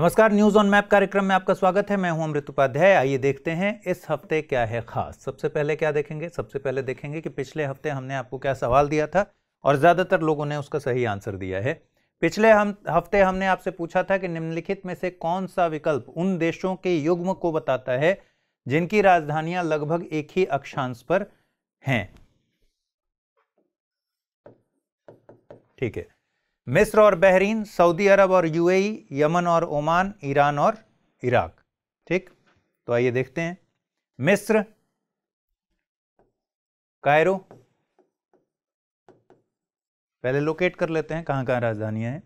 नमस्कार, news on map कार्यक्रम में आपका स्वागत है। मैं हूं अमृत उपाध्याय। आइए देखते हैं इस हफ्ते क्या है खास। सबसे पहले क्या देखेंगे? सबसे पहले देखेंगे कि पिछले हफ्ते हमने आपको क्या सवाल दिया था और ज्यादातर लोगों ने उसका सही आंसर दिया है। पिछले हफ्ते हमने आपसे पूछा था कि निम्नलिखित में से कौन सा विकल्प उन देशों के युग्म को बताता है जिनकी राजधानियां लगभग एक ही अक्षांश पर हैं। ठीक है, मिस्र और बहरीन, सऊदी अरब और यूएई, यमन और ओमान, ईरान और इराक। ठीक, तो आइए देखते हैं। मिस्र, कायरो, पहले लोकेट कर लेते हैं कहां कहां राजधानियां हैं।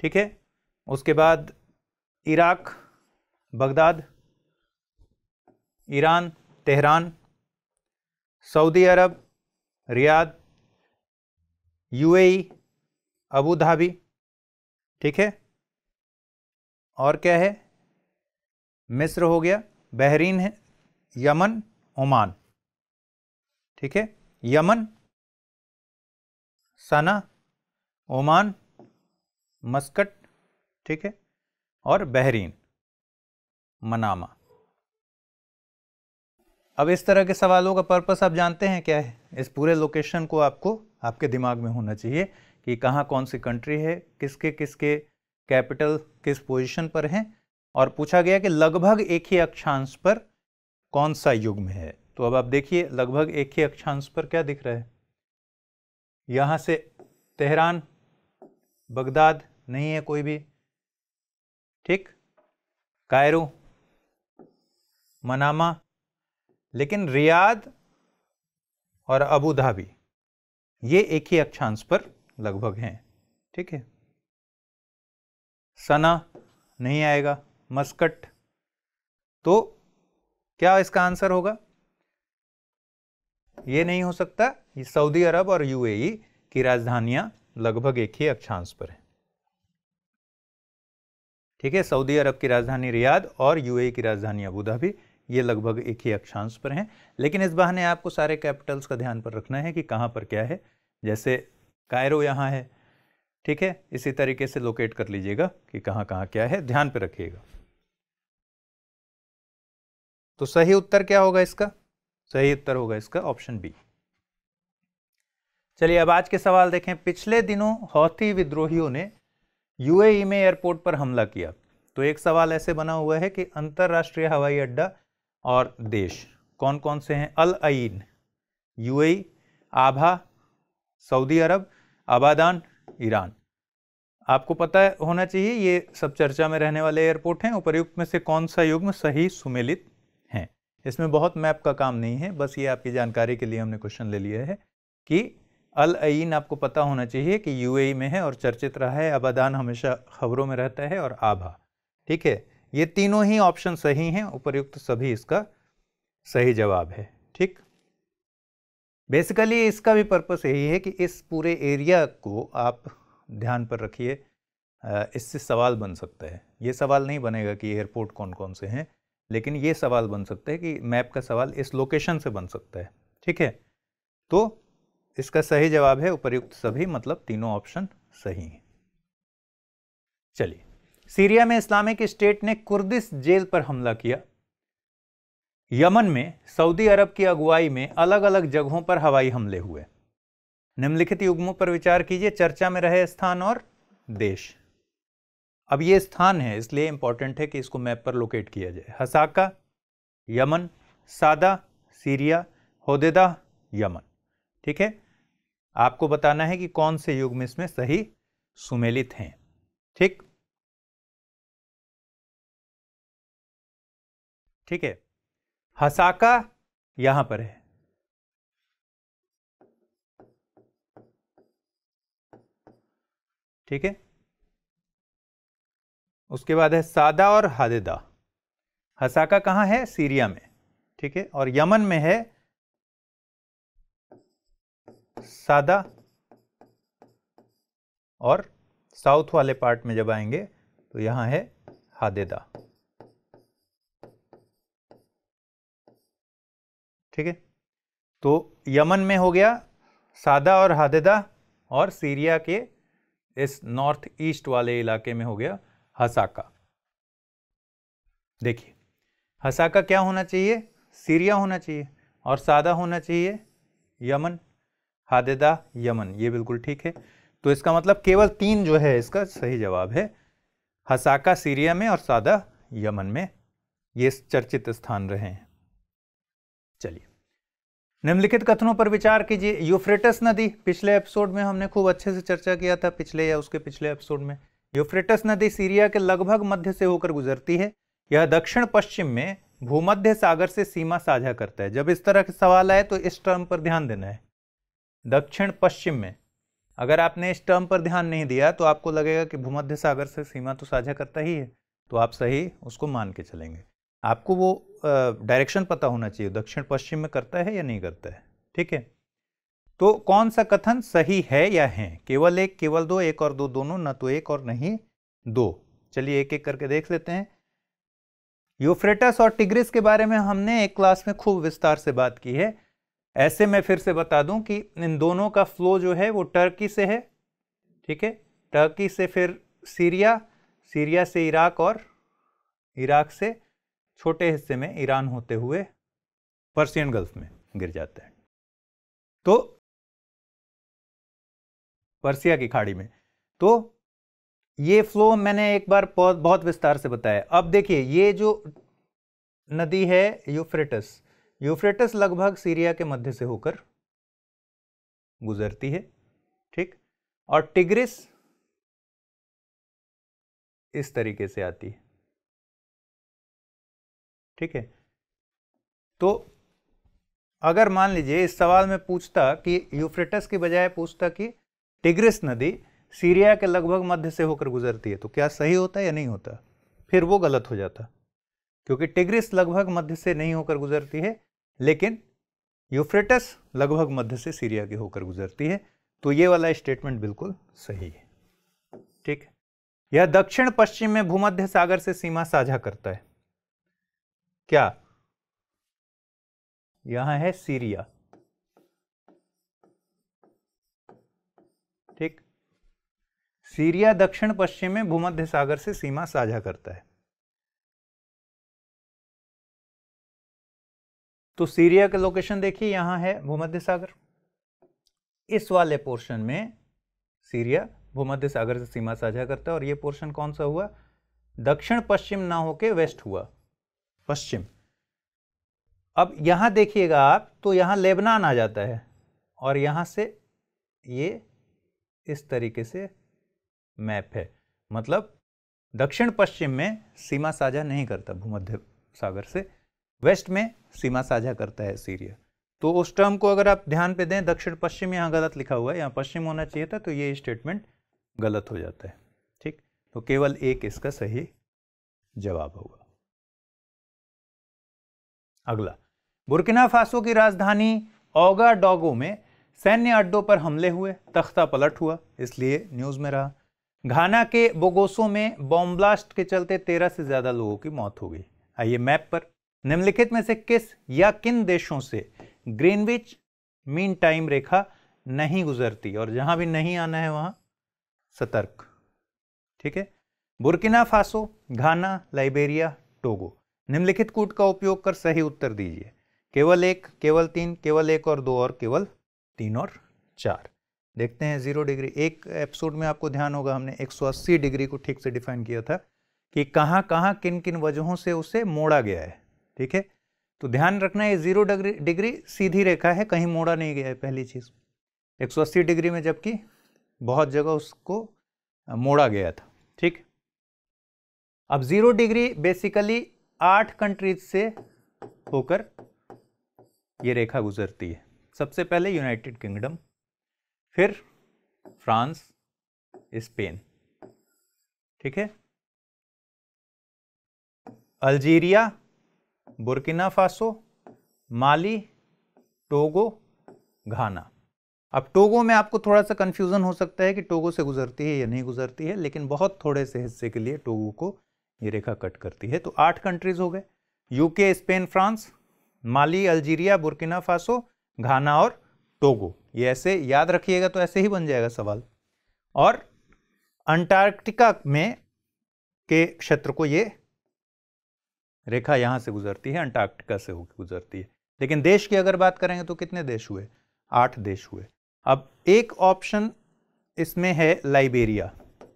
ठीक है, उसके बाद Iraq, Baghdad, Iran, Tehran, Saudi Arabia, Riyadh, UAE, Abu Dhabi. ठीक है, और क्या है? मिस्र हो गया, बहरीन है, यमन, ओमान। ठीक है, यमन, सना, ओमान, मस्कट। ठीक है, और बहरीन, मनामा। अब इस तरह के सवालों का पर्पस आप जानते हैं क्या है? इस पूरे लोकेशन को आपको आपके दिमाग में होना चाहिए कि कहाँ कौन सी कंट्री है, किसके किसके कैपिटल किस पोजीशन पर हैं, और पूछा गया कि लगभग एक ही अक्षांश पर कौन सा युग्म है। तो अब आप देखिए, लगभग एक ही अक्षांश पर क्या दिख रहा है? यहां से तेहरान, बगदाद नहीं है कोई भी। ठीक, कायरो, मनामा, लेकिन रियाद और अबू धाबी ये एक ही अक्षांश पर लगभग हैं। ठीक है, सना नहीं आएगा, मस्कट। तो क्या इसका आंसर होगा? ये नहीं हो सकता। ये सऊदी अरब और यूएई की राजधानियां लगभग एक ही अक्षांश पर हैं। ठीक है, सऊदी अरब की राजधानी रियाद और यूएई की राजधानी अबू धाबी ये लगभग एक ही अक्षांश पर हैं। लेकिन इस बहाने आपको सारे कैपिटल्स का ध्यान पर रखना है कि कहां पर क्या है। जैसे कायरो यहां है, ठीक है, इसी तरीके से लोकेट कर लीजिएगा कि कहां कहां क्या है, ध्यान पे रखिएगा। तो सही उत्तर क्या होगा इसका? सही उत्तर होगा इसका ऑप्शन बी। चलिए अब आज के सवाल देखें। पिछले दिनों हौथी विद्रोहियों ने यूएई में एयरपोर्ट पर हमला किया। तो एक सवाल ऐसे बना हुआ है कि अंतरराष्ट्रीय हवाई अड्डा और देश कौन कौन से हैं? अल आइन, यूएई, आभा, सऊदी अरब, अबादान, ईरान। आपको पता होना चाहिए ये सब चर्चा में रहने वाले एयरपोर्ट हैं। उपर्युक्त में से कौन सा युग्म सही सुमेलित है? इसमें बहुत मैप का काम नहीं है, बस ये आपकी जानकारी के लिए हमने क्वेश्चन ले लिया है कि अल आइन आपको पता होना चाहिए कि यूएई में है और चर्चित रहा है। अबादान हमेशा खबरों में रहता है, और आभा। ठीक है, ये तीनों ही ऑप्शन सही हैं। उपर्युक्त सभी इसका सही जवाब है। ठीक, बेसिकली इसका भी पर्पस यही है कि इस पूरे एरिया को आप ध्यान पर रखिए। इससे सवाल बन सकता है। ये सवाल नहीं बनेगा कि एयरपोर्ट कौन कौन से हैं, लेकिन ये सवाल बन सकता है कि मैप का सवाल इस लोकेशन से बन सकता है। ठीक है, तो इसका सही जवाब है उपर्युक्त सभी, मतलब तीनों ऑप्शन सही हैं। चलिए, सीरिया में इस्लामिक स्टेट ने कुर्दिश जेल पर हमला किया। यमन में सऊदी अरब की अगुवाई में अलग अलग जगहों पर हवाई हमले हुए। निम्नलिखित युग्मों पर विचार कीजिए, चर्चा में रहे स्थान और देश। अब ये स्थान है, इसलिए इंपॉर्टेंट है कि इसको मैप पर लोकेट किया जाए। हसाका, यमन, सादा, सीरिया, होदेदा, यमन। ठीक है, आपको बताना है कि कौन से युग्म इसमें सही सुमेलित हैं। ठीक, ठीक है, हसाका यहां पर है। ठीक है, उसके बाद है सादा और हादेदा। हसाका कहां है? सीरिया में। ठीक है, और यमन में है सादा, और साउथ वाले पार्ट में जब आएंगे तो यहां है हादेदा। ठीक है, तो यमन में हो गया सादा और हादेदा, और सीरिया के इस नॉर्थ ईस्ट वाले इलाके में हो गया हसाका। देखिए हसाका क्या होना चाहिए, सीरिया होना चाहिए, और सादा होना चाहिए यमन, हादेदा यमन, ये बिल्कुल ठीक है। तो इसका मतलब केवल 3 जो है इसका सही जवाब है, हसाका सीरिया में और सादा यमन में, ये चर्चित स्थान रहे हैं। चलिए निम्नलिखित कथनों पर विचार कीजिए। यूफ्रेटस नदी, पिछले एपिसोड में हमने खूब अच्छे से चर्चा किया था, पिछले या उसके पिछले एपिसोड में। यूफ्रेटस नदी सीरिया के लगभग मध्य से होकर गुजरती है। यह दक्षिण पश्चिम में भूमध्य सागर से सीमा साझा करता है। जब इस तरह के सवाल आए तो इस टर्म पर ध्यान देना है, दक्षिण पश्चिम में। अगर आपने इस टर्म पर ध्यान नहीं दिया तो आपको लगेगा कि भूमध्य सागर से सीमा तो साझा करता ही है, तो आप सही उसको मान के चलेंगे। आपको वो डायरेक्शन पता होना चाहिए, दक्षिण पश्चिम में करता है या नहीं करता है, ठीक है। तो कौन सा कथन सही है या है, केवल एक, केवल दो, एक और दो दोनों, न तो एक और नहीं दो। चलिए एक एक करके देख लेते हैं। यूफ्रेटस और टिग्रिस के बारे में हमने एक क्लास में खूब विस्तार से बात की है। ऐसे मैं फिर से बता दूं कि इन दोनों का फ्लो जो है वो टर्की से है, ठीक है, टर्की से फिर सीरिया, सीरिया से इराक, और इराक से छोटे हिस्से में ईरान होते हुए पर्शियन गल्फ में गिर जाता है, तो पर्सिया की खाड़ी में। तो ये फ्लो मैंने एक बार बहुत विस्तार से बताया। अब देखिए ये जो नदी है यूफ्रेटस, यूफ्रेटस लगभग सीरिया के मध्य से होकर गुजरती है, ठीक, और टिग्रिस इस तरीके से आती है, ठीक है। तो अगर मान लीजिए इस सवाल में पूछता कि यूफ्रेटस की बजाय पूछता कि टिग्रिस नदी सीरिया के लगभग मध्य से होकर गुजरती है, तो क्या सही होता या नहीं होता? फिर वो गलत हो जाता, क्योंकि टिग्रिस लगभग मध्य से नहीं होकर गुजरती है, लेकिन यूफ्रेटस लगभग मध्य से सीरिया की होकर गुजरती है। तो ये वाला स्टेटमेंट बिल्कुल सही है, ठीक है। यह दक्षिण पश्चिम में भूमध्य सागर से सीमा साझा करता है। क्या? यहां है सीरिया, ठीक, सीरिया दक्षिण पश्चिम में भूमध्य सागर से सीमा साझा करता है। तो सीरिया का लोकेशन देखिए, यहां है भूमध्य सागर, इस वाले पोर्शन में सीरिया भूमध्य सागर से सीमा साझा करता है, और ये पोर्शन कौन सा हुआ? दक्षिण पश्चिम ना होके वेस्ट हुआ, पश्चिम। अब यहां देखिएगा आप, तो यहां लेबनान आ जाता है, और यहां से ये इस तरीके से मैप है, मतलब दक्षिण पश्चिम में सीमा साझा नहीं करता भूमध्य सागर से, वेस्ट में सीमा साझा करता है सीरिया। तो उस टर्म को अगर आप ध्यान पे दें, दक्षिण पश्चिम यहां गलत लिखा हुआ है, यहां पश्चिम होना चाहिए था, तो ये स्टेटमेंट गलत हो जाता है, ठीक। तो केवल एक इसका सही जवाब होगा। अगला, बुर्किना फासो की राजधानी ओगाडोगो में सैन्य अड्डों पर हमले हुए, तख्ता पलट हुआ, इसलिए न्यूज में रहा। घाना के बोगोसो में बॉम्ब ब्लास्ट के चलते 13 से ज्यादा लोगों की मौत हो गई। आइए मैप पर, निम्नलिखित में से किस या किन देशों से ग्रीनविच मीन टाइम रेखा नहीं गुजरती, और जहां भी नहीं आना है वहां सतर्क, ठीक है। बुर्किना फासो, घाना, लाइबेरिया, टोगो। निम्नलिखित कूट का उपयोग कर सही उत्तर दीजिए। केवल एक, केवल तीन, केवल एक और दो, और केवल 3 और 4। देखते हैं 0 डिग्री। एक एपिसोड में आपको ध्यान होगा हमने 180 डिग्री को ठीक से डिफाइन किया था कि कहां कहां किन किन वजहों से उसे मोड़ा गया है, ठीक है। तो ध्यान रखना है 0 डिग्री सीधी रेखा है, कहीं मोड़ा नहीं गया है, पहली चीज। 180 डिग्री में जबकि बहुत जगह उसको मोड़ा गया था, ठीक। अब 0 डिग्री बेसिकली 8 कंट्रीज से होकर ये रेखा गुजरती है। सबसे पहले यूनाइटेड किंगडम, फिर फ्रांस, स्पेन, ठीक है, अल्जीरिया, बुर्किना फासो, माली, टोगो, घाना। अब टोगो में आपको थोड़ा सा कंफ्यूजन हो सकता है कि टोगो से गुजरती है या नहीं गुजरती है, लेकिन बहुत थोड़े से हिस्से के लिए टोगो को ये रेखा कट करती है। तो 8 कंट्रीज हो गए, यूके, स्पेन, फ्रांस, माली, अल्जीरिया, बुर्किना फासो, घाना और टोगो। ये ऐसे याद रखिएगा तो ऐसे ही बन जाएगा सवाल। और अंटार्कटिका में के क्षेत्र को ये रेखा यहाँ से गुजरती है, अंटार्कटिका से होकर गुजरती है। लेकिन देश की अगर बात करेंगे तो कितने देश हुए? 8 देश हुए। अब एक ऑप्शन इसमें है लाइबेरिया,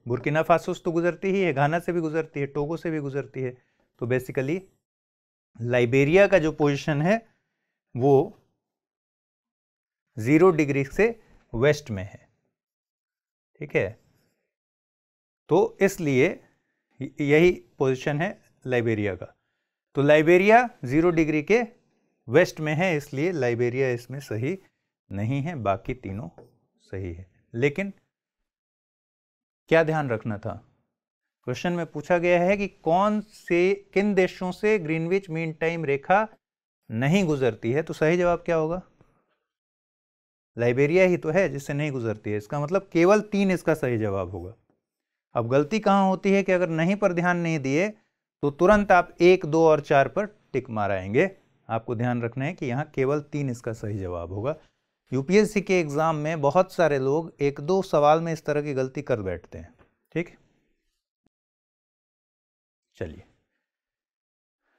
बुर्किना फासो तो गुजरती ही है, घाना से भी गुजरती है, टोगो से भी गुजरती है। तो बेसिकली लाइबेरिया का जो पोजीशन है वो 0 डिग्री से वेस्ट में है, ठीक है। तो इसलिए यही पोजीशन है लाइबेरिया का। तो लाइबेरिया 0 डिग्री के वेस्ट में है, इसलिए लाइबेरिया इसमें सही नहीं है, बाकी तीनों सही है। लेकिन क्या ध्यान रखना था, क्वेश्चन में पूछा गया है कि किन देशों से ग्रीनविच मीन टाइम रेखा नहीं गुजरती है। तो सही जवाब क्या होगा? लाइबेरिया ही तो है जिससे नहीं गुजरती है, इसका मतलब केवल 3 इसका सही जवाब होगा। अब गलती कहां होती है कि अगर नहीं पर ध्यान नहीं दिए तो तुरंत आप 1, 2 और 4 पर टिक माराएंगे। आपको ध्यान रखना है कि यहां केवल 3 इसका सही जवाब होगा। यूपीएससी के एग्जाम में बहुत सारे लोग 1-2 सवाल में इस तरह की गलती कर बैठते हैं, ठीक। चलिए,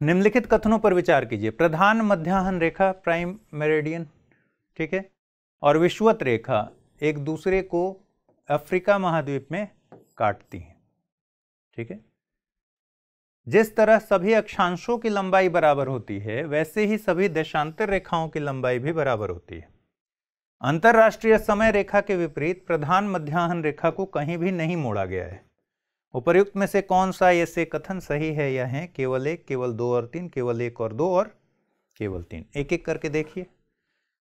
निम्नलिखित कथनों पर विचार कीजिए। प्रधान मध्याह्न रेखा प्राइम मेरिडियन, ठीक है, और विषुवत रेखा एक दूसरे को अफ्रीका महाद्वीप में काटती हैं, ठीक है। जिस तरह सभी अक्षांशों की लंबाई बराबर होती है वैसे ही सभी देशांतर रेखाओं की लंबाई भी बराबर होती है। अंतरराष्ट्रीय समय रेखा के विपरीत प्रधान मध्याह्न रेखा को कहीं भी नहीं मोड़ा गया है। उपर्युक्त में से कौन सा ये से कथन सही है या है? केवल 1, केवल 2 और 3, केवल 1 और 2 और केवल 3। एक एक करके देखिए।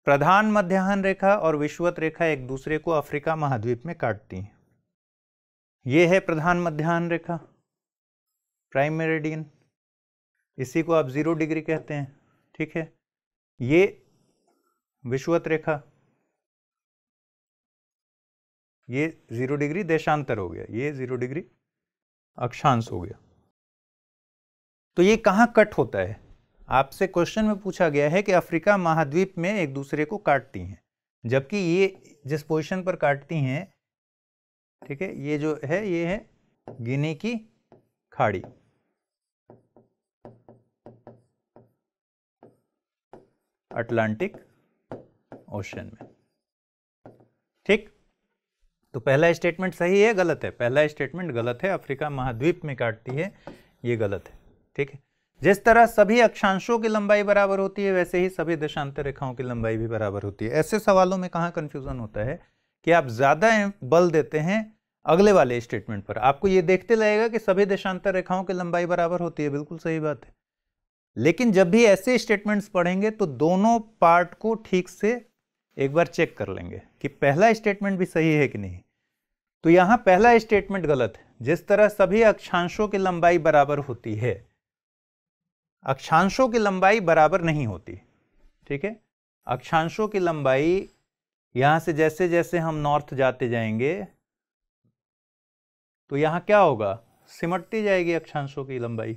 प्रधान मध्याह्न रेखा और विषुवत रेखा एक दूसरे को अफ्रीका महाद्वीप में काटती हैं। ये है प्रधान मध्याह्न रेखा, प्राइम मेरिडियन, इसी को आप 0 डिग्री कहते हैं, ठीक है। ये विषुवत रेखा, ये 0 डिग्री देशांतर हो गया, ये 0 डिग्री अक्षांश हो गया। तो ये कहां कट होता है? आपसे क्वेश्चन में पूछा गया है कि अफ्रीका महाद्वीप में एक दूसरे को काटती हैं, जबकि ये जिस पोजीशन पर काटती हैं, ठीक है, ये जो है ये है गिनी की खाड़ी, अटलांटिक ओशन में, ठीक। तो पहला स्टेटमेंट सही है, गलत है? पहला स्टेटमेंट गलत है, अफ्रीका महाद्वीप में काटती है, ये गलत है, ठीक है। जिस तरह सभी अक्षांशों की लंबाई बराबर होती है वैसे ही सभी देशांतर रेखाओं की लंबाई भी बराबर होती है। ऐसे सवालों में कहां कंफ्यूजन होता है कि आप ज्यादा बल देते हैं अगले वाले स्टेटमेंट पर, आपको ये देखते लगेगा कि सभी देशांतर रेखाओं की लंबाई बराबर होती है, बिल्कुल सही बात है। लेकिन जब भी ऐसे स्टेटमेंट्स पढ़ेंगे तो दोनों पार्ट को ठीक से एक बार चेक कर लेंगे कि पहला स्टेटमेंट भी सही है कि नहीं। तो यहां पहला स्टेटमेंट गलत है। जिस तरह सभी अक्षांशों की लंबाई बराबर होती है, अक्षांशों की लंबाई बराबर नहीं होती, ठीक है। अक्षांशों की लंबाई यहां से जैसे जैसे हम नॉर्थ जाते जाएंगे तो यहां क्या होगा? सिमटती जाएगी अक्षांशों की लंबाई,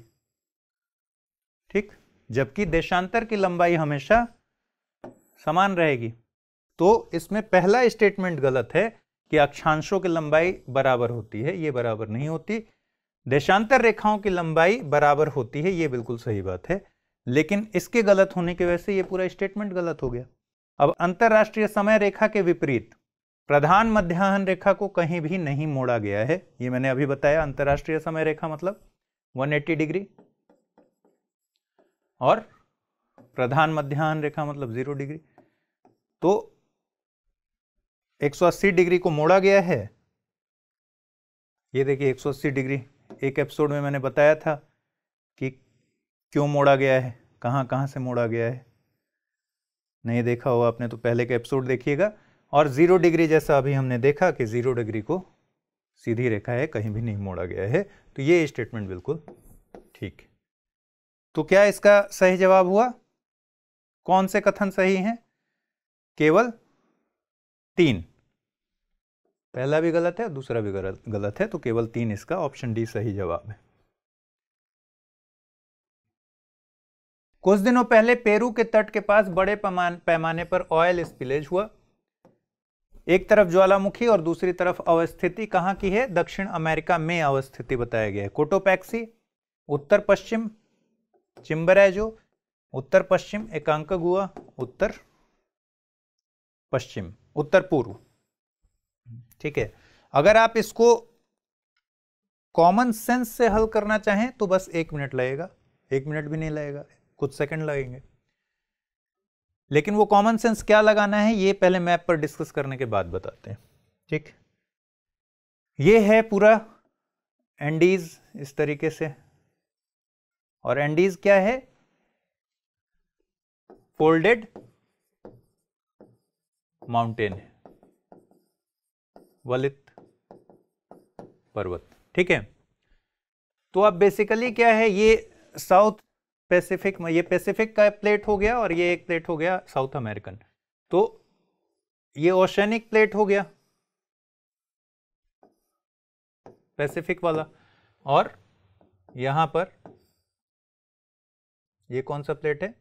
ठीक, जबकि देशांतर की लंबाई हमेशा समान रहेगी। तो इसमें पहला स्टेटमेंट गलत है कि अक्षांशों की लंबाई बराबर होती है, ये बराबर नहीं होती। देशांतर रेखाओं की लंबाई बराबर होती है, ये बिल्कुल सही बात है। लेकिन इसके गलत होने की वजह से ये पूरा स्टेटमेंट गलत हो गया। अब अंतरराष्ट्रीय समय रेखा के विपरीत प्रधान मध्याह्न रेखा को कहीं भी नहीं मोड़ा गया है, ये मैंने अभी बताया। अंतरराष्ट्रीय समय रेखा मतलब 180 डिग्री और प्रधान मध्याह्न रेखा मतलब 0 डिग्री। तो 180 डिग्री को मोड़ा गया है, ये देखिए 180 डिग्री। एक एपिसोड में मैंने बताया था कि क्यों मोड़ा गया है, कहां कहां से मोड़ा गया है। नहीं देखा हो आपने तो पहले का एपिसोड देखिएगा। और 0 डिग्री जैसा अभी हमने देखा कि 0 डिग्री को सीधी रेखा है, कहीं भी नहीं मोड़ा गया है। तो ये स्टेटमेंट बिल्कुल ठीक है। तो क्या इसका सही जवाब हुआ? कौन से कथन सही हैं? केवल 3, पहला भी गलत है, दूसरा भी गलत है, तो केवल 3 इसका ऑप्शन डी सही जवाब है। कुछ दिनों पहले पेरू के तट के पास बड़े पैमाने पर ऑयल स्पिलेज हुआ। एक तरफ ज्वालामुखी और दूसरी तरफ अवस्थिति कहां की है? दक्षिण अमेरिका में अवस्थिति बताया गया है। कोटोपैक्सी उत्तर पश्चिम चिम्बरेजो उत्तर पश्चिम, एकांकागुआ उत्तर पश्चिम, उत्तर पूर्व। ठीक है, अगर आप इसको कॉमन सेंस से हल करना चाहें तो बस 1 मिनट लगेगा, 1 मिनट भी नहीं लगेगा, कुछ सेकंड लगेंगे। लेकिन वो कॉमन सेंस क्या लगाना है ये पहले मैप पर डिस्कस करने के बाद बताते हैं। ठीक, ये है पूरा एंडीज इस तरीके से, और एंडीज क्या है? फोल्डेड माउंटेन है, वलित पर्वत। ठीक है, तो अब बेसिकली क्या है, ये साउथ पैसिफिक, ये पैसिफिक का प्लेट हो गया और ये एक प्लेट हो गया साउथ अमेरिकन। तो ये ओशियनिक प्लेट हो गया पैसिफिक वाला, और यहां पर ये कौन सा प्लेट है?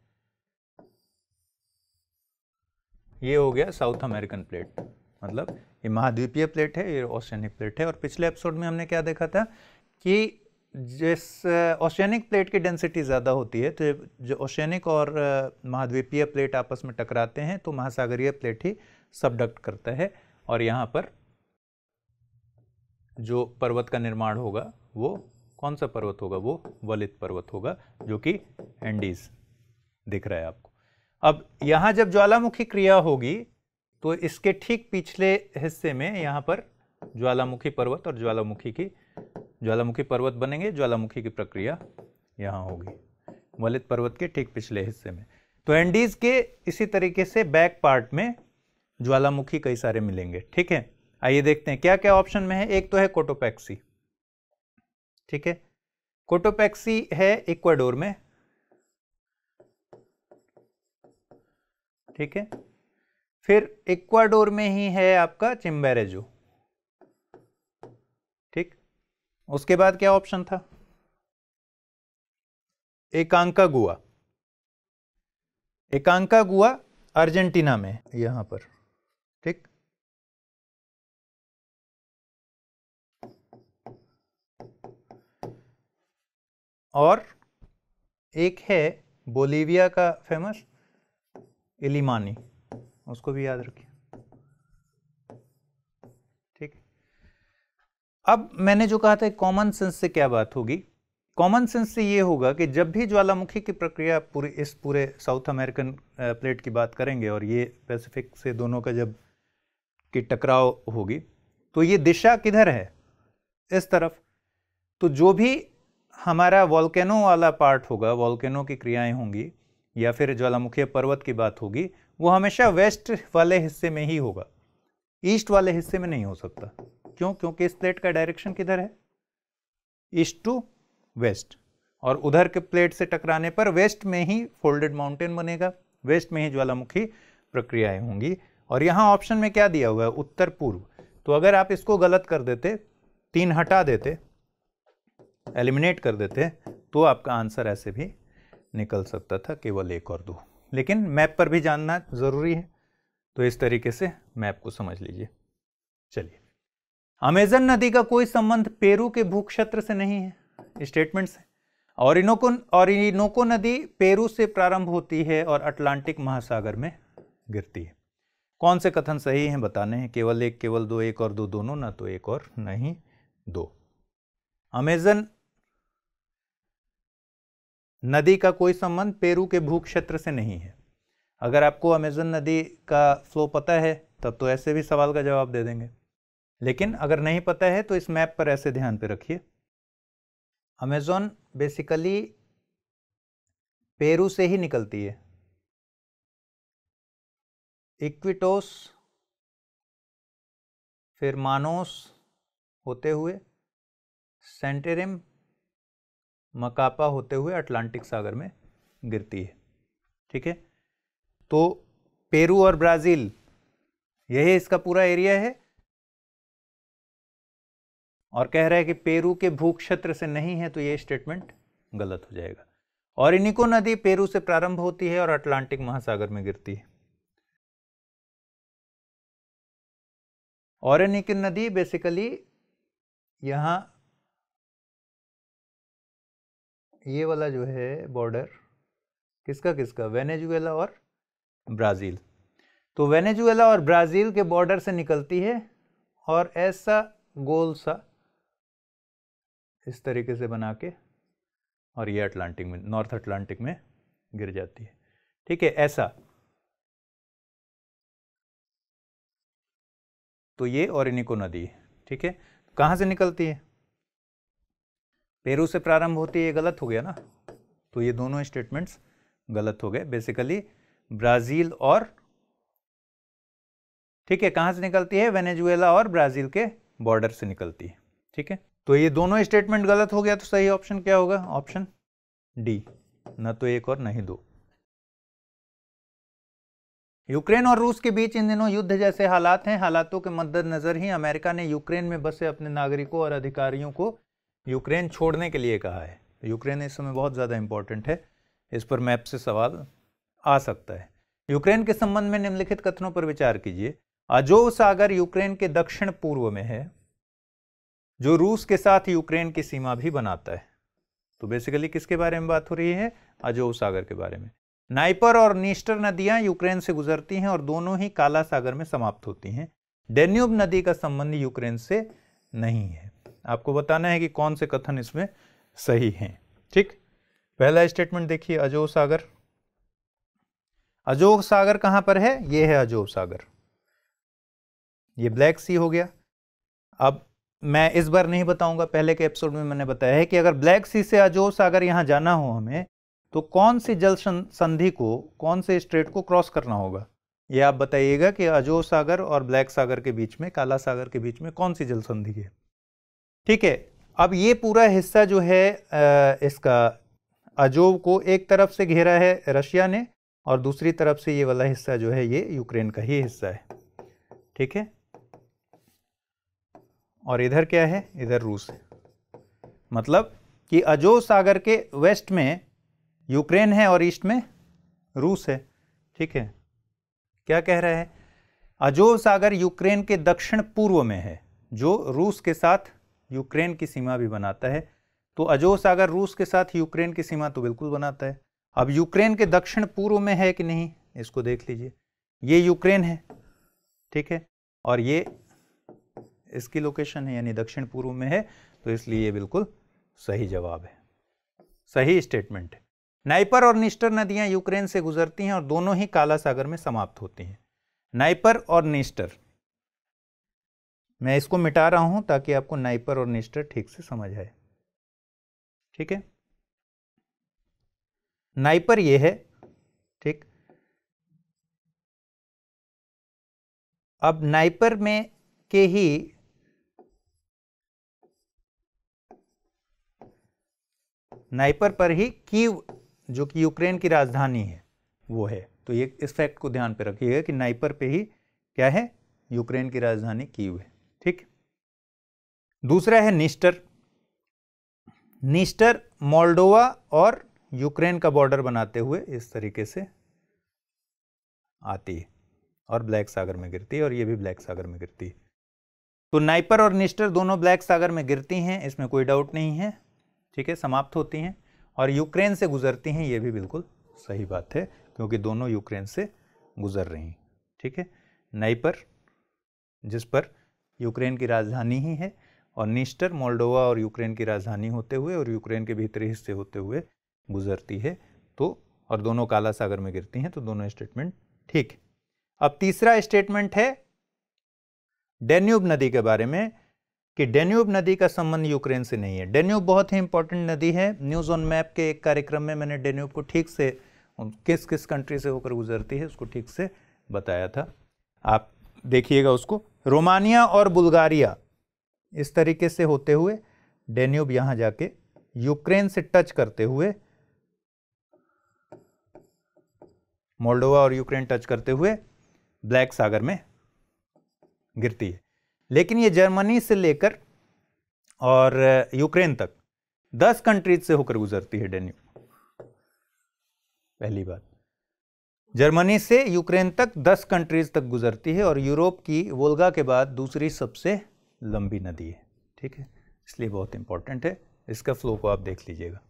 ये हो गया साउथ अमेरिकन प्लेट, मतलब ये महाद्वीपीय प्लेट है, ये ओशियनिक प्लेट है। और पिछले एपिसोड में हमने क्या देखा था कि जिस ओशियनिक प्लेट की डेंसिटी ज़्यादा होती है, तो जो ओशियनिक और महाद्वीपीय प्लेट आपस में टकराते हैं तो महासागरीय प्लेट ही सबडक्ट करता है, और यहाँ पर जो पर्वत का निर्माण होगा वो कौन सा पर्वत होगा? वो वलित पर्वत होगा, जो कि एंडीज दिख रहा है आपको। अब यहाँ जब ज्वालामुखी क्रिया होगी तो इसके ठीक पिछले हिस्से में यहाँ पर ज्वालामुखी पर्वत और ज्वालामुखी पर्वत बनेंगे, ज्वालामुखी की प्रक्रिया यहाँ होगी वलित पर्वत के ठीक पिछले हिस्से में। तो एंडीज के इसी तरीके से बैक पार्ट में ज्वालामुखी कई सारे मिलेंगे। ठीक है, आइए देखते हैं क्या क्या ऑप्शन में है। एक तो है कोटोपैक्सी। ठीक है, कोटोपैक्सी है इक्वाडोर में। ठीक है, फिर इक्वाडोर में ही है आपका चिम्बेरेजो। ठीक, उसके बाद क्या ऑप्शन था? एकांकागुआ। एकांकागुआ अर्जेंटीना में, यहां पर। ठीक, और एक है बोलीविया का फेमस इलिमानी, उसको भी याद रखिए। ठीक, अब मैंने जो कहा था कॉमन सेंस से क्या बात होगी, कॉमन सेंस से ये होगा कि जब भी ज्वालामुखी की प्रक्रिया पूरे साउथ अमेरिकन प्लेट की बात करेंगे और ये पैसिफिक से दोनों का जब की टकराव होगी तो ये दिशा किधर है? इस तरफ। तो जो भी हमारा वॉल्केनो वाला पार्ट होगा, वॉल्केनो की क्रियाएं होंगी या फिर ज्वालामुखी पर्वत की बात होगी, वो हमेशा वेस्ट वाले हिस्से में ही होगा, ईस्ट वाले हिस्से में नहीं हो सकता। क्यों? क्योंकि इस प्लेट का डायरेक्शन किधर है? ईस्ट टू वेस्ट, और उधर के प्लेट से टकराने पर वेस्ट में ही फोल्डेड माउंटेन बनेगा, वेस्ट में ही ज्वालामुखी प्रक्रियाएं होंगी। और यहां ऑप्शन में क्या दिया हुआ है? उत्तर पूर्व। तो अगर आप इसको गलत कर देते, 3 हटा देते, एलिमिनेट कर देते, तो आपका आंसर ऐसे भी निकल सकता था, केवल 1 और 2। लेकिन मैप पर भी जानना जरूरी है, तो इस तरीके से मैप को समझ लीजिए। चलिए, अमेजन नदी का कोई संबंध पेरू के भूक्षेत्र से नहीं है, स्टेटमेंट से। ऑरिनोको नदी पेरू से प्रारंभ होती है और अटलांटिक महासागर में गिरती है। कौन से कथन सही हैं बताने हैं, केवल 1, केवल 2, 1 और 2 दोनों, ना तो 1 और नहीं 2। अमेजन नदी का कोई संबंध पेरू के भूक्षेत्र से नहीं है। अगर आपको अमेजन नदी का फ्लो पता है तब तो ऐसे भी सवाल का जवाब दे देंगे, लेकिन अगर नहीं पता है तो इस मैप पर ऐसे ध्यान पे रखिए। अमेजन बेसिकली पेरू से ही निकलती है, इक्विटोस, फिर मानोस होते हुए सेंटेरिम, मकापा होते हुए अटलांटिक सागर में गिरती है। ठीक है, तो पेरू और ब्राजील यही इसका पूरा एरिया है, और कह रहा है कि पेरू के भूक्षेत्र से नहीं है, तो ये स्टेटमेंट गलत हो जाएगा। ऑरिनिको नदी पेरू से प्रारंभ होती है और अटलांटिक महासागर में गिरती है। ऑरिनिको नदी बेसिकली ये वाला जो है बॉर्डर किसका किसका, वेनेजुएला और ब्राज़ील। तो वेनेजुएला और ब्राज़ील के बॉर्डर से निकलती है और ऐसा गोल सा इस तरीके से बना के और ये अटलांटिक में, नॉर्थ अटलांटिक में गिर जाती है। ठीक है, ऐसा। तो ये ओरिनिको नदी है। ठीक है, कहाँ से निकलती है, पेरू से प्रारंभ होती है, ये गलत हो गया ना। तो ये दोनों स्टेटमेंट्स गलत हो गए बेसिकली। ब्राज़ील और, ठीक है, कहाँ से निकलती है, वेनेजुएला और ब्राज़ील के बॉर्डर से निकलती है। ठीक है, तो ये दोनों स्टेटमेंट गलत हो गया। तो सही ऑप्शन क्या होगा, ऑप्शन डी, न तो एक और न ही दो। यूक्रेन और रूस के बीच इन दिनों युद्ध जैसे हालात हैं। हालातों के मद्देनजर ही अमेरिका ने यूक्रेन में बसे अपने नागरिकों और अधिकारियों को यूक्रेन छोड़ने के लिए कहा है। तो यूक्रेन इस समय बहुत ज़्यादा इंपॉर्टेंट है, इस पर मैप से सवाल आ सकता है। यूक्रेन के संबंध में निम्नलिखित कथनों पर विचार कीजिए। अजोव सागर यूक्रेन के दक्षिण पूर्व में है, जो रूस के साथ यूक्रेन की सीमा भी बनाता है। तो बेसिकली किसके बारे में बात हो रही है, अजोव सागर के बारे में। नाइपर और नीस्टर नदियां यूक्रेन से गुजरती हैं और दोनों ही काला सागर में समाप्त होती हैं। डेन्यूब नदी का संबंध यूक्रेन से नहीं है। आपको बताना है कि कौन से कथन इसमें सही हैं। ठीक, पहला स्टेटमेंट देखिए, अजोव सागर। अजोव सागर कहां पर है, ये है अजोव सागर, ये ब्लैक सी हो गया। अब मैं इस बार नहीं बताऊंगा, पहले के एपिसोड में मैंने बताया है कि अगर ब्लैक सी से अजोव सागर यहां जाना हो हमें, तो कौन सी जल संधि को, कौन से स्ट्रेट को क्रॉस करना होगा, ये आप बताइएगा कि अजोव सागर और ब्लैक सागर के बीच में, काला सागर के बीच में कौन सी जल संधि है। ठीक है, अब ये पूरा हिस्सा जो है इसका अजोव को एक तरफ से घेरा है रशिया ने और दूसरी तरफ से ये वाला हिस्सा जो है ये यूक्रेन का ही हिस्सा है। ठीक है, और इधर क्या है, इधर रूस है। मतलब कि अजोव सागर के वेस्ट में यूक्रेन है और ईस्ट में रूस है। ठीक है, क्या कह रहा है, अजोव सागर यूक्रेन के दक्षिण पूर्व में है, जो रूस के साथ यूक्रेन की सीमा भी बनाता है। तो अजोव सागर रूस के साथ यूक्रेन की सीमा तो बिल्कुल बनाता है। अब यूक्रेन के दक्षिण पूर्व में है कि नहीं, इसको देख लीजिए, ये यूक्रेन है। ठीक है, और ये इसकी लोकेशन है, यानी दक्षिण पूर्व में है, तो इसलिए ये बिल्कुल सही जवाब है, सही स्टेटमेंट है। नाइपर और नीस्टर नदियां यूक्रेन से गुजरती हैं और दोनों ही काला सागर में समाप्त होती हैं। नाइपर और नीस्टर, मैं इसको मिटा रहा हूं ताकि आपको नाइपर और नीस्टर ठीक से समझ आए। ठीक है, नाइपर ये है। ठीक, अब नाइपर में के ही नाइपर पर ही कीव, जो कि यूक्रेन की राजधानी है, वो है। तो ये इस फैक्ट को ध्यान पे रखिएगा कि नाइपर पे ही क्या है, यूक्रेन की राजधानी कीव है। ठीक, दूसरा है नीस्टर। नीस्टर मोल्डोवा और यूक्रेन का बॉर्डर बनाते हुए इस तरीके से आती है और ब्लैक सागर में गिरती है, और ये भी ब्लैक सागर में गिरती है। तो नाइपर और नीस्टर दोनों ब्लैक सागर में गिरती हैं, इसमें कोई डाउट नहीं है। ठीक है, समाप्त होती हैं और यूक्रेन से गुजरती हैं, ये भी बिल्कुल सही बात है, क्योंकि दोनों यूक्रेन से गुजर रही हैं। ठीक है, नाइपर जिस पर यूक्रेन की राजधानी ही है, और नीस्टर मोल्डोवा और यूक्रेन की राजधानी होते हुए और यूक्रेन के भीतरी हिस्से होते हुए गुजरती है। तो और दोनों काला सागर में गिरती हैं, तो दोनों स्टेटमेंट ठीक है। अब तीसरा स्टेटमेंट है डेन्यूब नदी के बारे में, कि डेन्यूब नदी का संबंध यूक्रेन से नहीं है। डेन्यूब बहुत ही इंपॉर्टेंट नदी है। न्यूज़ ऑन मैप के एक कार्यक्रम में मैंने डेन्यूब को ठीक से, किस किस कंट्री से होकर गुजरती है, उसको ठीक से बताया था, आप देखिएगा उसको। रोमानिया और बुल्गारिया इस तरीके से होते हुए डेन्यूब यहां जाके यूक्रेन से टच करते हुए, मोल्डोवा और यूक्रेन टच करते हुए ब्लैक सागर में गिरती है। लेकिन ये जर्मनी से लेकर और यूक्रेन तक 10 कंट्रीज से होकर गुजरती है डेन्यूब। पहली बात, जर्मनी से यूक्रेन तक 10 कंट्रीज तक गुजरती है और यूरोप की वोल्गा के बाद दूसरी सबसे लंबी नदी है। ठीक है, इसलिए बहुत इंपॉर्टेंट है, इसका फ्लो को आप देख लीजिएगा।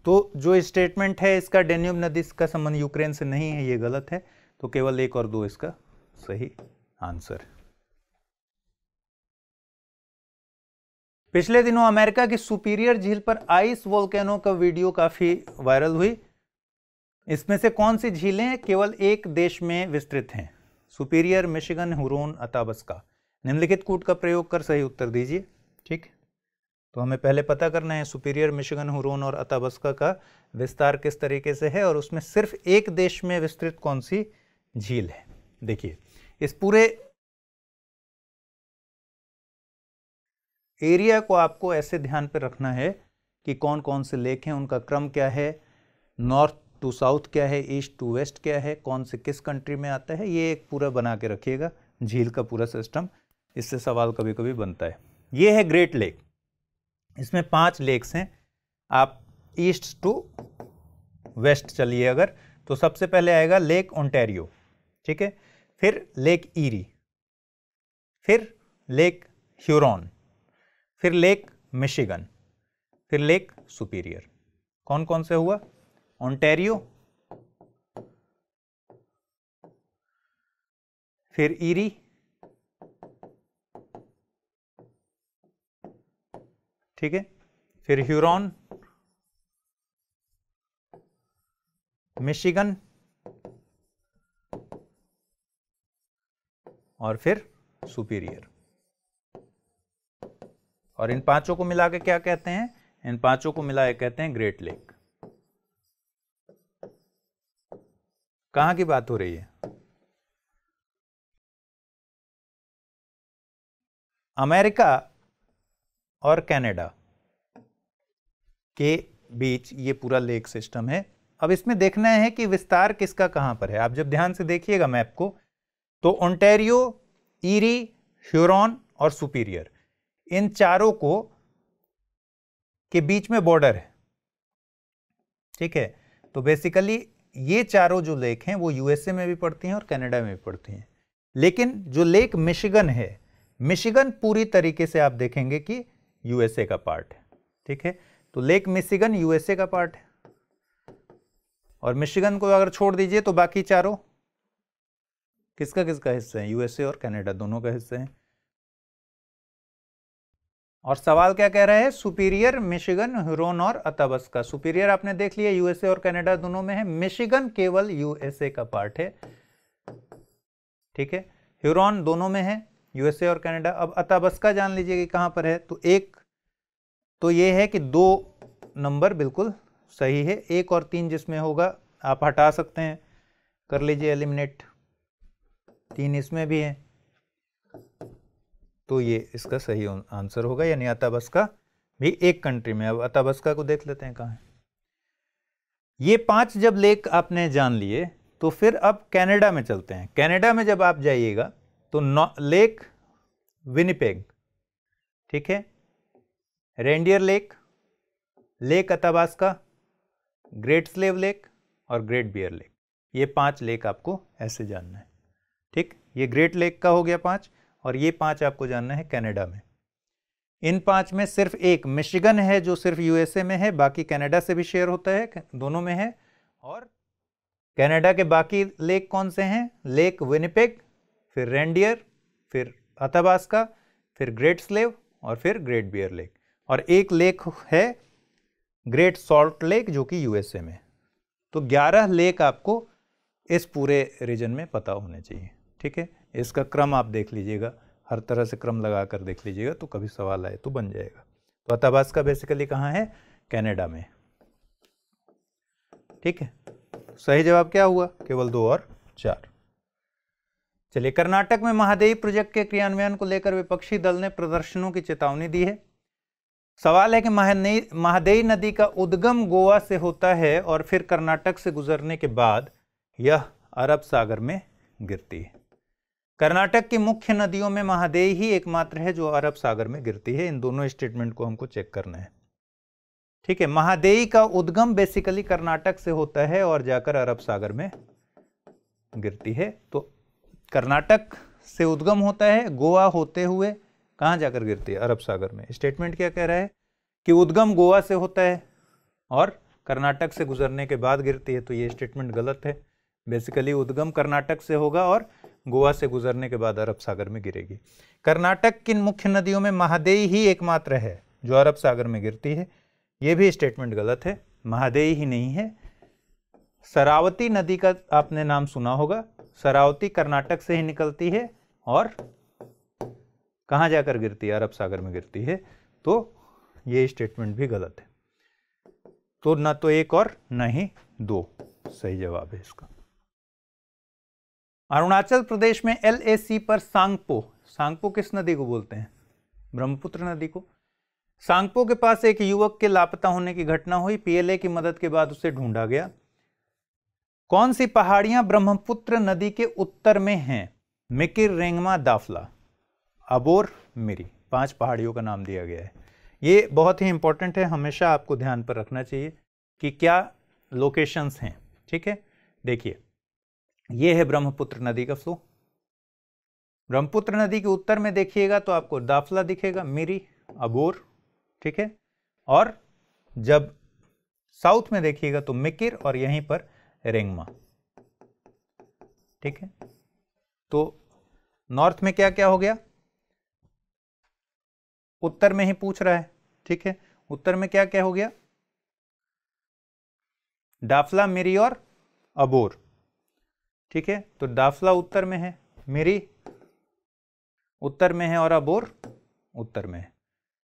तो जो स्टेटमेंट है इसका डेन्यूब नदी का संबंध यूक्रेन से नहीं है, ये गलत है। तो केवल 1 और 2 इसका सही आंसर। पिछले दिनों अमेरिका की सुपीरियर झील पर आइस वोल्केनो का वीडियो काफी वायरल हुई। इसमें से कौन सी झीलें केवल एक देश में विस्तृत हैं? Superior, Michigan, Huron, Athabasca. निम्नलिखित कूट का प्रयोग कर सही उत्तर दीजिए। ठीक, तो हमें पहले पता करना है सुपीरियर, मिशिगन, हुरोन और अताबस्का का विस्तार किस तरीके से है और उसमें सिर्फ एक देश में विस्तृत कौन सी झील है। देखिए, इस पूरे एरिया को आपको ऐसे ध्यान पर रखना है कि कौन कौन से लेक हैं, उनका क्रम क्या है, नॉर्थ टू साउथ क्या है, ईस्ट टू वेस्ट क्या है, कौन से किस कंट्री में आता है, ये एक पूरा बना के रखिएगा झील का पूरा सिस्टम। इससे सवाल कभी कभी बनता है। ये है ग्रेट लेक, इसमें 5 लेक्स हैं। आप ईस्ट टू वेस्ट चलिए अगर, तो सबसे पहले आएगा लेक ओंटारियो, ठीक है, फिर लेक ईरी, फिर लेक ह्यूरॉन, फिर लेक मिशिगन, फिर लेक सुपीरियर। कौन कौन से हुआ? ओंटारियो, फिर ईरी, ठीक है, फिर ह्यूरॉन, मिशिगन और फिर सुपीरियर। और इन 5 को मिला के क्या कहते हैं? इन 5 को मिला के कहते हैं ग्रेट लेक। कहां की बात हो रही है? अमेरिका और कनाडा के बीच ये पूरा लेक सिस्टम है। अब इसमें देखना है कि विस्तार किसका कहां पर है। आप जब ध्यान से देखिएगा मैप को, तो ओंटारियो, ईरी, ह्यूरॉन और सुपीरियर, इन चारों को के बीच में बॉर्डर है, ठीक है। तो बेसिकली ये चारों जो लेक हैं वो यूएसए में भी पड़ती हैं और कनाडा में भी पड़ती हैं। लेकिन जो लेक मिशिगन है, मिशिगन पूरी तरीके से आप देखेंगे कि यूएसए का पार्ट है, ठीक है। तो लेक मिशिगन यूएसए का पार्ट है और मिशिगन को अगर छोड़ दीजिए तो बाकी चारों किसका किसका हिस्सा है? यूएसए और कनाडा दोनों का हिस्सा है। और सवाल क्या कह रहा है? सुपीरियर, मिशिगन, ह्यूरॉन और अताबस्का। सुपीरियर आपने देख लिया यूएसए और कनाडा दोनों में है, मिशिगन केवल यूएसए का पार्ट है, ठीक है। ह्यूरॉन दोनों में है, यूएसए और कनाडा। अब अताबस्का जान लीजिए कि कहां पर है। तो एक तो ये है कि 2 नंबर बिल्कुल सही है, 1 और 3 जिसमें होगा आप हटा सकते हैं, कर लीजिए एलिमिनेट। 3 इसमें भी है, तो ये इसका सही आंसर होगा, यानी अताबस्का भी एक कंट्री में। अब अताबस्का को देख लेते हैं कहाँ है। ये 5 जब लेक आपने जान लिए तो फिर अब कनाडा में चलते हैं। कनाडा में जब आप जाइएगा तो लेक विनिपेग, ठीक है, Reindeer Lake, Lake Athabasca, Great Slave Lake और ग्रेट बियर लेक। ये 5 लेक आपको ऐसे जानना है, ठीक। ये ग्रेट लेक का हो गया 5 और ये 5 आपको जानना है कनाडा में। इन 5 में सिर्फ एक मिशिगन है जो सिर्फ यूएसए में है, बाकी कनाडा से भी शेयर होता है, दोनों में है। और कनाडा के बाकी लेक कौन से हैं? लेक विनिपेग, फिर रेंडियर, फिर अताबास्का, फिर ग्रेट स्लेव और फिर ग्रेट बियर लेक। और एक लेक है ग्रेट सॉल्ट लेक जो कि यूएसए में। तो 11 लेक आपको इस पूरे रीजन में पता होने चाहिए, ठीक है। इसका क्रम आप देख लीजिएगा, हर तरह से क्रम लगा कर देख लीजिएगा, तो कभी सवाल आए तो बन जाएगा। तो अताबास्का बेसिकली कहाँ है? कनाडा में, ठीक है। सही जवाब क्या हुआ? केवल 2 और 4। चलिए, कर्नाटक में महादेई प्रोजेक्ट के क्रियान्वयन को लेकर विपक्षी दल ने प्रदर्शनों की चेतावनी दी है। सवाल है कि महादेई नदी का उद्गम गोवा से होता है और फिर कर्नाटक से गुजरने के बाद यह अरब सागर में गिरती है। कर्नाटक की मुख्य नदियों में महादेई ही एकमात्र है जो अरब सागर में गिरती है। इन दोनों स्टेटमेंट को हमको चेक करना है, ठीक है। महादेई का उद्गम बेसिकली कर्नाटक से होता है और जाकर अरब सागर में गिरती है। तो कर्नाटक से उद्गम होता है, गोवा होते हुए कहां जाकर गिरती है? अरब सागर में। स्टेटमेंट क्या कह रहा है कि उद्गम गोवा से होता है और कर्नाटक से गुजरने के बाद गिरती है, तो ये स्टेटमेंट गलत है। बेसिकली उद्गम कर्नाटक से होगा और गोवा से गुजरने के बाद अरब सागर में गिरेगी। कर्नाटक की मुख्य नदियों में महादेई ही एकमात्र है जो अरब सागर में गिरती है, ये भी स्टेटमेंट गलत है, महादेई ही नहीं है। शरावती नदी का आपने नाम सुना होगा, शरावती कर्नाटक से ही निकलती है और कहाँ जाकर गिरती है, अरब सागर में गिरती है, तो ये स्टेटमेंट भी गलत है। तो न तो एक और न ही दो सही जवाब है इसका। अरुणाचल प्रदेश में LAC पर सांगपो, सांगपो किस नदी को बोलते हैं, ब्रह्मपुत्र नदी को। सांगपो के पास एक युवक के लापता होने की घटना हुई, PLA की मदद के बाद उसे ढूंढा गया। कौन सी पहाड़ियां ब्रह्मपुत्र नदी के उत्तर में हैं, मिकिर, रेंगमा, दाफला, अबोर, मिरी, 5 पहाड़ियों का नाम दिया गया है। ये बहुत ही इंपॉर्टेंट है, हमेशा आपको ध्यान पर रखना चाहिए कि क्या लोकेशंस हैं। ठीक है, देखिए ये है ब्रह्मपुत्र नदी का फ्लो। ब्रह्मपुत्र नदी के उत्तर में देखिएगा तो आपको दाफला दिखेगा, मिरी, अबोर, ठीक है, और जब साउथ में देखिएगा तो मिकिर और यहीं पर रेंगमा। ठीक है, तो नॉर्थ में क्या क्या हो गया, उत्तर में ही पूछ रहा है। ठीक है, उत्तर में क्या क्या हो गया, दाफला, मिरी और अबोर। ठीक है, तो दाफला उत्तर में है, मिरी उत्तर में है और अबोर उत्तर में है।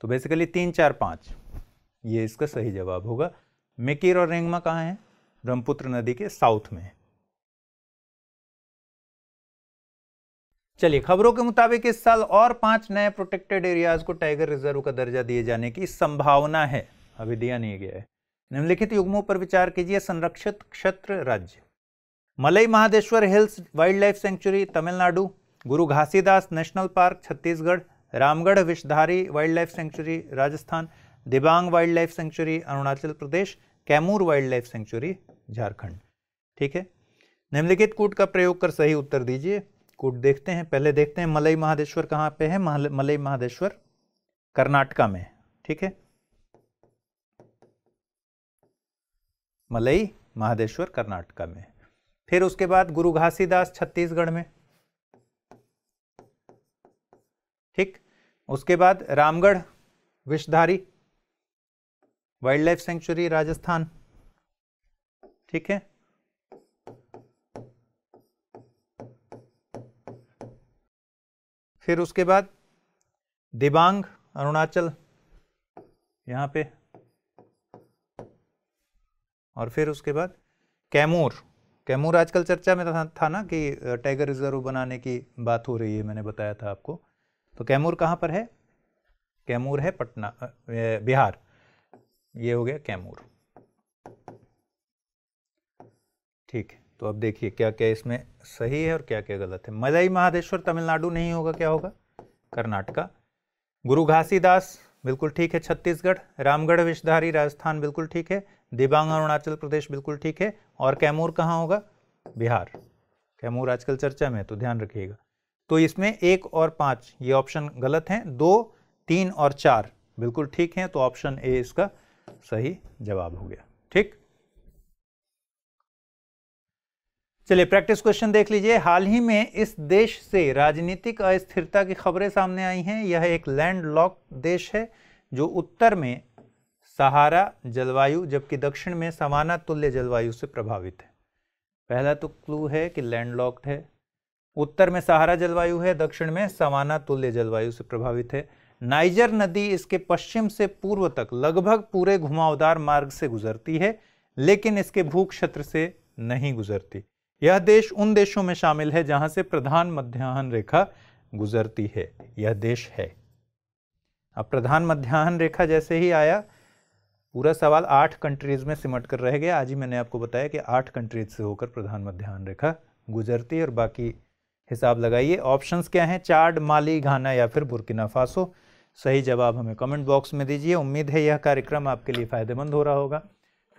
तो बेसिकली 3, 4, 5 ये इसका सही जवाब होगा। मिकिर और रेंगमा कहाँ है, ब्रह्मपुत्र नदी के साउथ में है। चलिए, खबरों के मुताबिक इस साल और 5 नए प्रोटेक्टेड एरियाज को टाइगर रिजर्व का दर्जा दिए जाने की संभावना है, अभी दिया नहीं गया है। निम्नलिखित युग्मों पर विचार कीजिए। संरक्षित क्षेत्र राज्य, Malai Mahadeshwar hills wildlife sanctuary Tamil Nadu, Guru Ghasidas national park Chhattisgarh, Ramgarh Vishdhari wildlife sanctuary Rajasthan, Dibang wildlife sanctuary Arunachal Pradesh, Kaimur wildlife sanctuary Jharkhand. ठीक है, निम्नलिखित कूट का प्रयोग कर सही उत्तर दीजिए। कूट देखते हैं, पहले देखते हैं मलई महादेश्वर कहाँ पे है। मलई महादेश्वर कर्नाटका में। ठीक है, मलई महादेश्वर कर्नाटका में। फिर उसके बाद गुरु घासीदास छत्तीसगढ़ में। ठीक, उसके बाद Ramgarh Vishdhari wildlife sanctuary Rajasthan. ठीक है, फिर उसके बाद दिबांग अरुणाचल यहां पे, और फिर उसके बाद कैमूर। कैमूर आजकल चर्चा में था ना कि टाइगर रिजर्व बनाने की बात हो रही है, मैंने बताया था आपको। तो कैमूर कहाँ पर है, कैमूर है पटना, बिहार। ये हो गया कैमूर। ठीक है, तो अब देखिए क्या क्या इसमें सही है और क्या क्या गलत है। मलई महादेश्वर तमिलनाडु नहीं होगा, क्या होगा, कर्नाटका। गुरु घासीदास बिल्कुल ठीक है, छत्तीसगढ़। रामगढ़ विषधारी राजस्थान बिल्कुल ठीक है। दिबांग अरुणाचल प्रदेश बिल्कुल ठीक है। और कैमूर कहाँ होगा, बिहार। कैमूर आजकल चर्चा में है, तो ध्यान रखिएगा। तो इसमें 1 और 5 ये ऑप्शन गलत हैं, 2, 3 और 4 बिल्कुल ठीक हैं। तो ऑप्शन ए इसका सही जवाब हो गया। ठीक, चलिए प्रैक्टिस क्वेश्चन देख लीजिए। हाल ही में इस देश से राजनीतिक अस्थिरता की खबरें सामने आई हैं। यह एक लैंडलॉक्ड देश है जो उत्तर में सहारा जलवायु जबकि दक्षिण में सवाना तुल्य जलवायु से प्रभावित है। पहला तो क्लू है कि लैंडलॉक्ड है, उत्तर में सहारा जलवायु है, दक्षिण में सवाना तुल्य जलवायु से प्रभावित है। नाइजर नदी इसके पश्चिम से पूर्व तक लगभग पूरे घुमावदार मार्ग से गुजरती है, लेकिन इसके भू क्षेत्र से नहीं गुजरती। यह देश उन देशों में शामिल है जहां से प्रधान मध्याह्न रेखा गुजरती है। यह देश है। अब प्रधान मध्याह्न रेखा जैसे ही आया, पूरा सवाल 8 कंट्रीज में सिमट कर रह गया। आज ही मैंने आपको बताया कि 8 कंट्रीज से होकर प्रधान मध्याह्न रेखा गुजरती है, और बाकी हिसाब लगाइए। ऑप्शंस क्या हैं, चाड, माली, घाना या फिर बुर्किना फासो। सही जवाब हमें कमेंट बॉक्स में दीजिए। उम्मीद है यह कार्यक्रम आपके लिए फायदेमंद हो रहा होगा।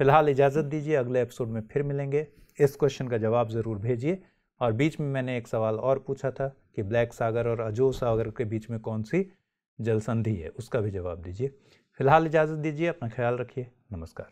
फिलहाल इजाज़त दीजिए, अगले एपिसोड में फिर मिलेंगे। इस क्वेश्चन का जवाब ज़रूर भेजिए। और बीच में मैंने एक सवाल और पूछा था कि ब्लैक सागर और अजो सागर के बीच में कौन सी जल संधि है, उसका भी जवाब दीजिए। फिलहाल इजाज़त दीजिए, अपना ख्याल रखिए। नमस्कार।